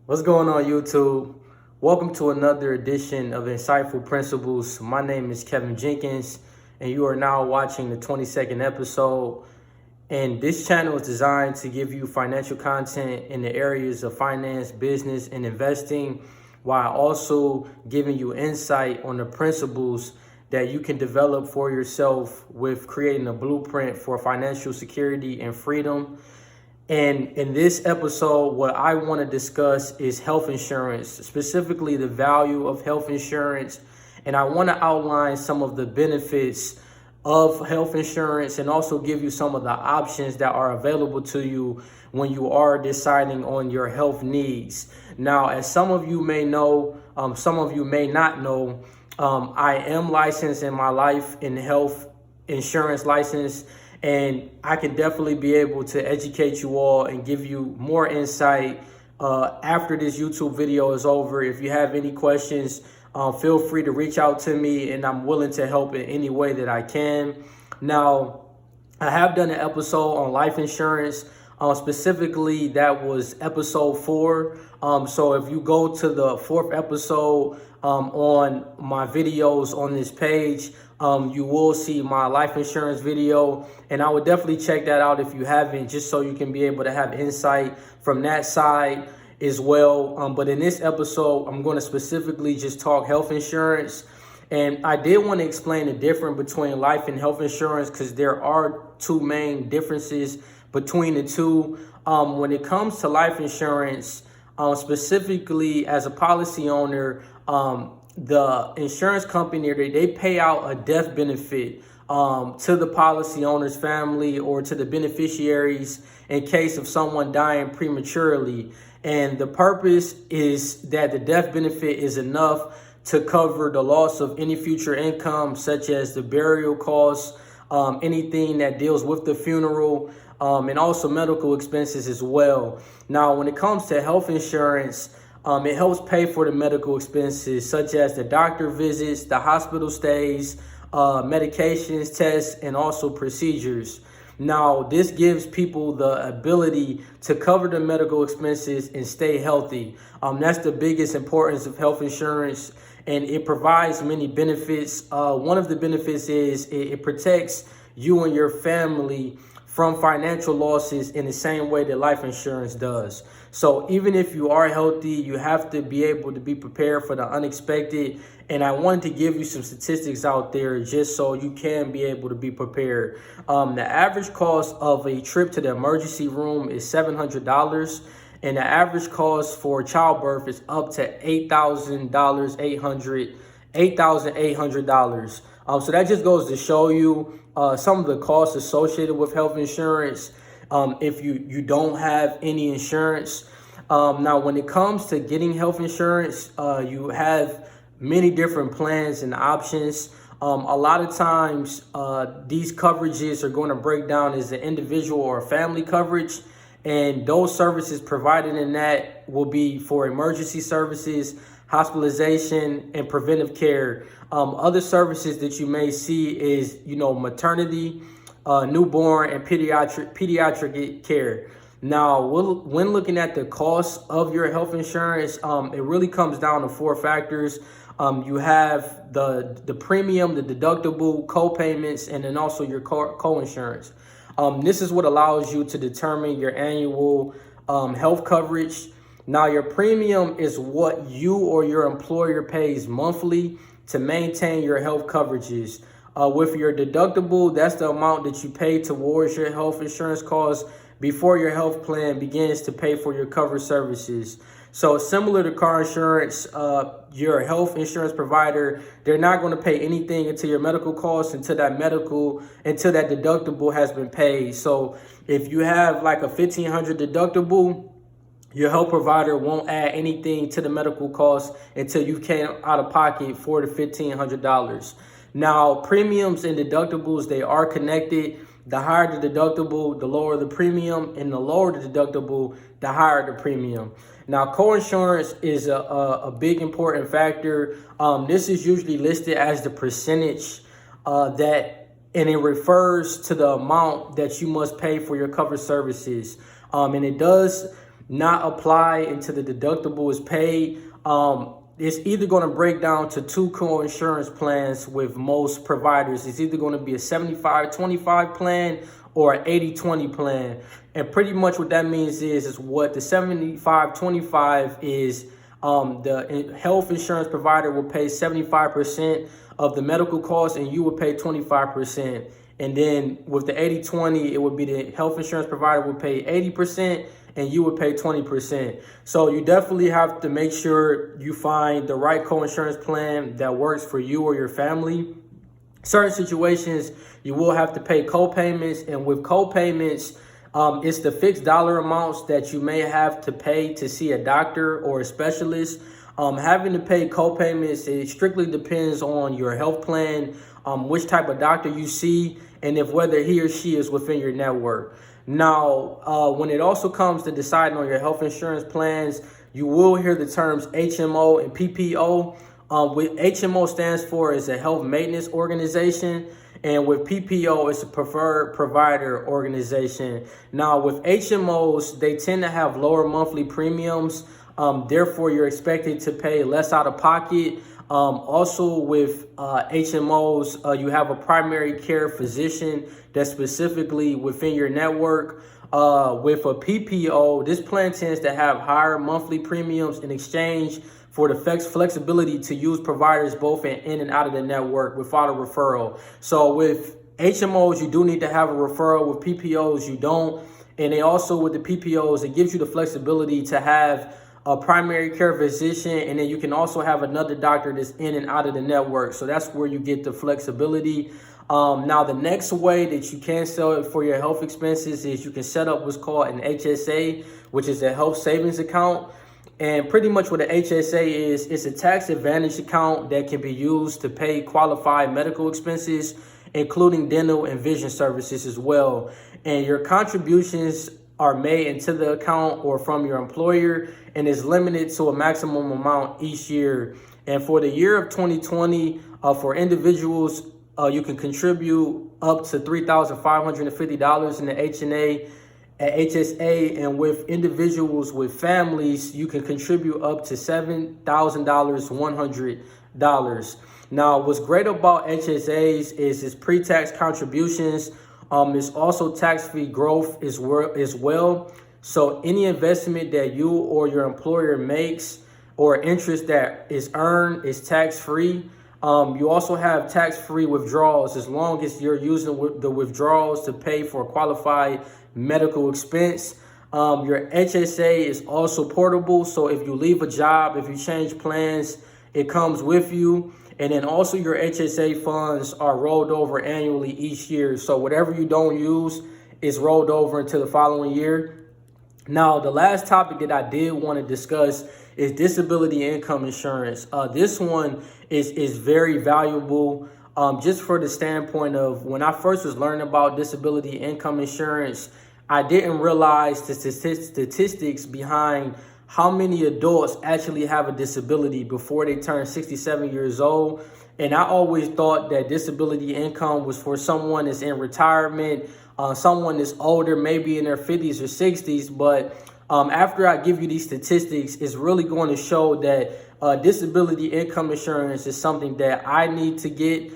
What's going on, YouTube? Welcome to another edition of Insightful Principles. My name is Kevin Jenkins, and you are now watching the 22nd episode. And this channel is designed to give you financial content in the areas of finance, business, and investing, while also giving you insight on the principles that you can develop for yourself with creating a blueprint for financial security and freedom. And in this episode, what I want to discuss is health insurance, specifically the value of health insurance. And I want to outline some of the benefits of health insurance and also give you some of the options that are available to you when you are deciding on your health needs. Now, as some of you may know, some of you may not know, I am licensed in my life in health insurance license. And I can definitely be able to educate you all and give you more insight after this YouTube video is over. If you have any questions, feel free to reach out to me, and I'm willing to help in any way that I can. Now, I have done an episode on life insurance. Specifically, that was episode 4. So if you go to the 4th episode on my videos on this page, you will see my life insurance video, and I would definitely check that out if you haven't, just so you can be able to have insight from that side as well. But in this episode, I'm going to specifically just talk health insurance. And I did want to explain the difference between life and health insurance, because there are two main differences between the two. When it comes to life insurance, specifically as a policy owner, the insurance company, they pay out a death benefit to the policy owner's family or to the beneficiaries in case of someone dying prematurely. And the purpose is that the death benefit is enough to cover the loss of any future income, such as the burial costs, anything that deals with the funeral, and also medical expenses as well. Now, when it comes to health insurance, it helps pay for the medical expenses, such as the doctor visits, the hospital stays, medications, tests, and also procedures. Now, this gives people the ability to cover the medical expenses and stay healthy. That's the biggest importance of health insurance, and it provides many benefits. One of the benefits is it protects you and your family from financial losses in the same way that life insurance does. So even if you are healthy, you have to be able to be prepared for the unexpected. And I wanted to give you some statistics out there just so you can be able to be prepared. The average cost of a trip to the emergency room is $700. And the average cost for childbirth is up to $8,800. So that just goes to show you some of the costs associated with health insurance if you don't have any insurance. Now, when it comes to getting health insurance, you have many different plans and options. A lot of times, these coverages are going to break down as an individual or family coverage. And those services provided in that will be for emergency services, hospitalization, and preventive care. Other services that you may see is, maternity, newborn, and pediatric care. Now, when looking at the cost of your health insurance, it really comes down to 4 factors. You have the premium, the deductible, co-payments, and then also your co-insurance. This is what allows you to determine your annual health coverage. Now, your premium is what you or your employer pays monthly to maintain your health coverages. With your deductible, that's the amount that you pay towards your health insurance costs before your health plan begins to pay for your covered services. So similar to car insurance, your health insurance provider, they're not going to pay anything until your medical costs, until that deductible has been paid. So if you have like a $1,500 deductible, your health provider won't add anything to the medical costs until you came out of pocket for the $1,500. Now, premiums and deductibles, they are connected. The higher the deductible, the lower the premium, and the lower the deductible, the higher the premium. Now, co-insurance is a big important factor. This is usually listed as the percentage and it refers to the amount that you must pay for your covered services. And it does not apply until the deductible is paid. It's either going to break down to two co-insurance plans with most providers. It's either going to be a 75-25 plan or an 80-20 plan. And pretty much what that means is what the 75-25 is, the health insurance provider will pay 75% of the medical costs and you will pay 25%. And then with the 80-20, it would be the health insurance provider will pay 80% and you would pay 20%. So you definitely have to make sure you find the right co-insurance plan that works for you or your family. Certain situations, you will have to pay co-payments, and with co-payments, it's the fixed dollar amounts that you may have to pay to see a doctor or a specialist. Having to pay co-payments, it strictly depends on your health plan, which type of doctor you see, and if whether he or she is within your network. Now, when it also comes to deciding on your health insurance plans, you will hear the terms HMO and PPO. What HMO stands for is a health maintenance organization, and with PPO, it's a preferred provider organization. Now, with HMOs, they tend to have lower monthly premiums. Therefore, you're expected to pay less out of pocket. Also with HMOs, you have a primary care physician that's specifically within your network. With a PPO, this plan tends to have higher monthly premiums in exchange for the flexibility to use providers both in and out of the network without a referral. So with HMOs, you do need to have a referral. With PPOs, you don't. And they also, with the PPOs, it gives you the flexibility to have a primary care physician, and then you can also have another doctor that's in and out of the network. So that's where you get the flexibility. Now, the next way that you can sell it for your health expenses is you can set up what's called an HSA, which is a health savings account. And pretty much what an HSA is, it's a tax advantage account that can be used to pay qualified medical expenses, including dental and vision services as well. And your contributions are made into the account or from your employer, and is limited to a maximum amount each year. And for the year of 2020, for individuals, you can contribute up to $3,550 in the HSA, and with individuals with families, you can contribute up to $7,100. Now, what's great about HSAs is its pre-tax contributions. It's also tax-free growth as well. So any investment that you or your employer makes or interest that is earned is tax-free. You also have tax-free withdrawals as long as you're using the withdrawals to pay for a qualified medical expense. Your HSA is also portable. So if you leave a job, if you change plans, it comes with you. And then also your HSA funds are rolled over annually each year. So whatever you don't use is rolled over into the following year. Now, the last topic that I did want to discuss is disability income insurance. This one is very valuable just for the standpoint of when I first was learning about disability income insurance, I didn't realize the statistics behind how many adults actually have a disability before they turn 67 years old. And I always thought that disability income was for someone that's in retirement, someone that's older, maybe in their 50s or 60s. But after I give you these statistics, it's really going to show that disability income insurance is something that I need to get.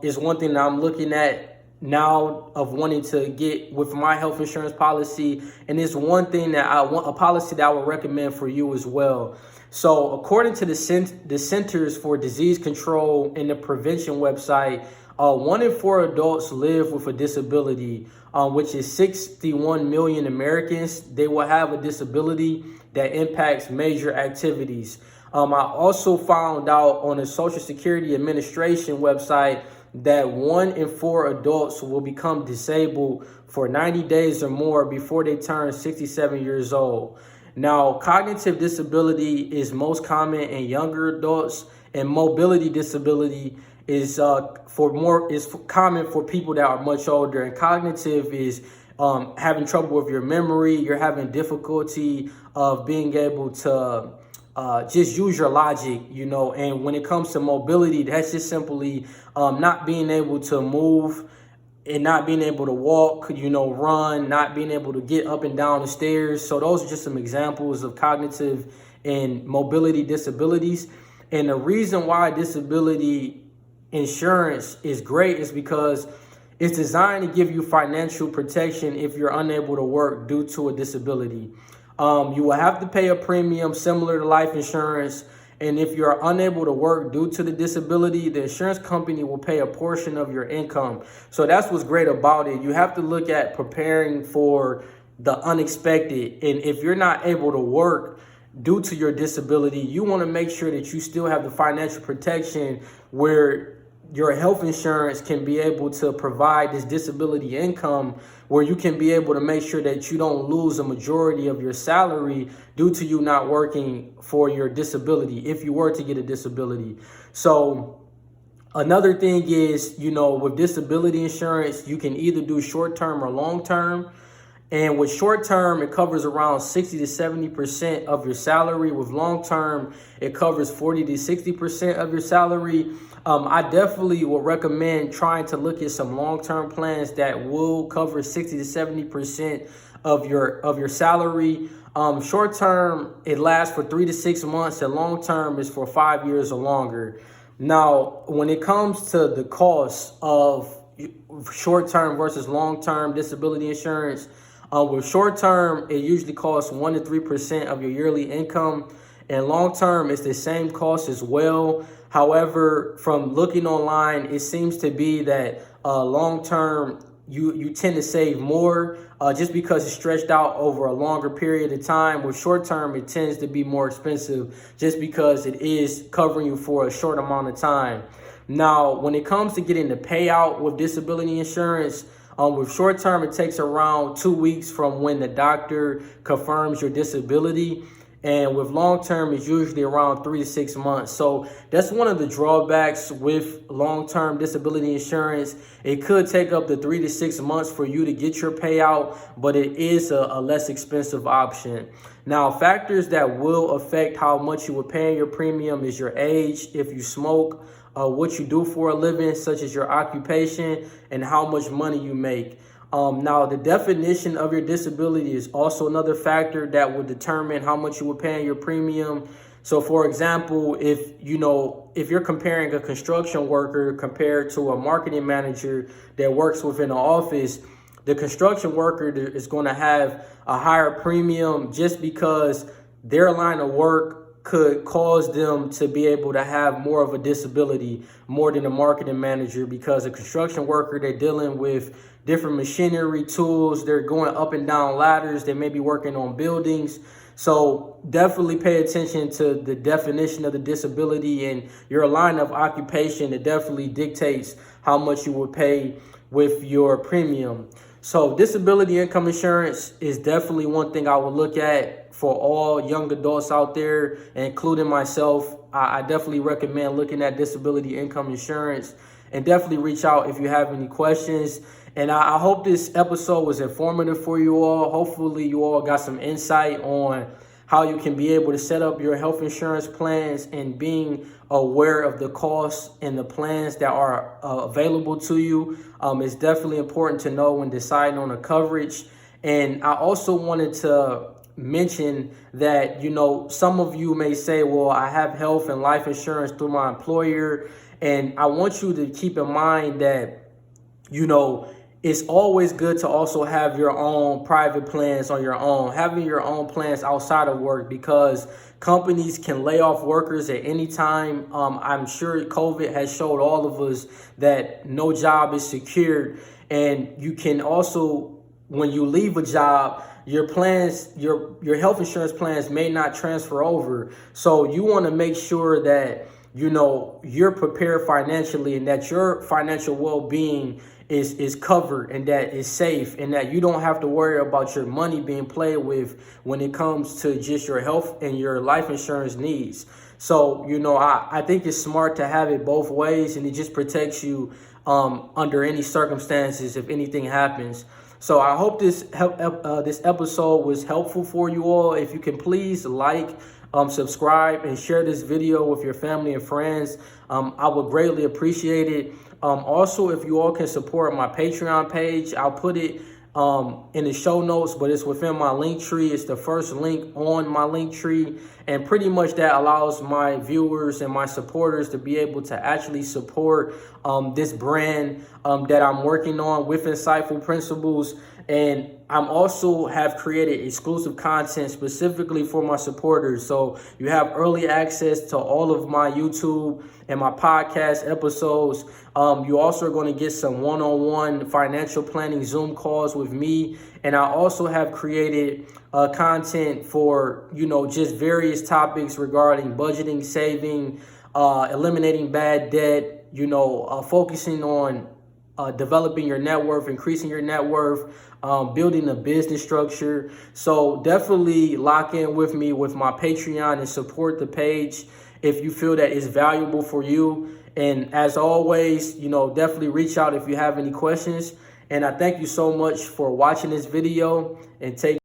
Is one thing that I'm looking at now of wanting to get with my health insurance policy. And it's one thing that I want, a policy that I would recommend for you as well. So according to the Centers for Disease Control and the Prevention website, 1 in 4 adults live with a disability, which is 61 million Americans. They will have a disability that impacts major activities. I also found out on the Social Security Administration website that 1 in 4 adults will become disabled for 90 days or more before they turn 67 years old. Now, cognitive disability is most common in younger adults, and mobility disability is common for people that are much older. And cognitive is having trouble with your memory. You're having difficulty of being able to just use your logic, and when it comes to mobility, that's just simply not being able to move and not being able to walk, run, not being able to get up and down the stairs. So those are just some examples of cognitive and mobility disabilities. And the reason why disability insurance is great is because it's designed to give you financial protection if you're unable to work due to a disability. You will have to pay a premium similar to life insurance. And if you're unable to work due to the disability, the insurance company will pay a portion of your income. So that's what's great about it. You have to look at preparing for the unexpected. And if you're not able to work due to your disability, you want to make sure that you still have the financial protection where your health insurance can be able to provide this disability income, where you can be able to make sure that you don't lose a majority of your salary due to you not working for your disability if you were to get a disability. So another thing is, with disability insurance, you can either do short-term or long-term. And with short-term, it covers around 60 to 70% of your salary. With long-term, it covers 40 to 60% of your salary. I definitely would recommend trying to look at some long-term plans that will cover 60 to 70% of your salary. Short-term, it lasts for 3 to 6 months, and long-term is for 5 years or longer. Now, when it comes to the cost of short-term versus long-term disability insurance, with short-term, it usually costs 1 to 3% of your yearly income, and long-term, it's the same cost as well. However, from looking online, it seems to be that long-term, you tend to save more just because it's stretched out over a longer period of time. With short-term, it tends to be more expensive just because it is covering you for a short amount of time. Now, when it comes to getting the payout with disability insurance, with short-term, it takes around 2 weeks from when the doctor confirms your disability. And with long-term, it's usually around 3 to 6 months. So that's one of the drawbacks with long-term disability insurance. It could take up to 3 to 6 months for you to get your payout, but it is a less expensive option. Now, factors that will affect how much you will pay in your premium is your age, if you smoke, what you do for a living, such as your occupation, and how much money you make. Now, the definition of your disability is also another factor that will determine how much you will pay in your premium. So, for example, if you're comparing a construction worker compared to a marketing manager that works within an office, the construction worker is going to have a higher premium just because their line of work could cause them to be able to have more of a disability more than a marketing manager, because a construction worker, they're dealing with different machinery, tools, they're going up and down ladders, they may be working on buildings. So definitely pay attention to the definition of the disability and your line of occupation. It definitely dictates how much you will pay with your premium. So disability income insurance is definitely one thing I would look at for all young adults out there, including myself. I definitely recommend looking at disability income insurance, and definitely reach out if you have any questions. And I hope this episode was informative for you all. Hopefully you all got some insight on how you can be able to set up your health insurance plans, and being aware of the costs and the plans that are available to you. It's definitely important to know when deciding on a coverage. And I also wanted to mention that, some of you may say, well, I have health and life insurance through my employer. And I want you to keep in mind that, it's always good to also have your own private plans on your own, having your own plans outside of work, because companies can lay off workers at any time. I'm sure COVID has showed all of us that no job is secured. And you can also, when you leave a job, your plans, your health insurance plans may not transfer over. So you want to make sure that, you're prepared financially, and that your financial well-being is covered, and that is safe, and that you don't have to worry about your money being played with when it comes to just your health and your life insurance needs. So, I think it's smart to have it both ways, and it just protects you under any circumstances if anything happens. So I hope this episode was helpful for you all. If you can please like, subscribe and share this video with your family and friends. I would greatly appreciate it. Also, if you all can support my Patreon page, I'll put it in the show notes, but it's within my link tree. It's the first link on my link tree, and pretty much that allows my viewers and my supporters to be able to actually support this brand that I'm working on with Insightful Principles. And I'm also have created exclusive content specifically for my supporters. So you have early access to all of my YouTube and my podcast episodes. You also are going to get some one-on-one financial planning Zoom calls with me. And I also have created content for, just various topics regarding budgeting, saving, eliminating bad debt, focusing on developing your net worth, increasing your net worth, building a business structure. So definitely lock in with me with my Patreon and support the page if you feel that it's valuable for you. And as always, definitely reach out if you have any questions. And I thank you so much for watching this video, and take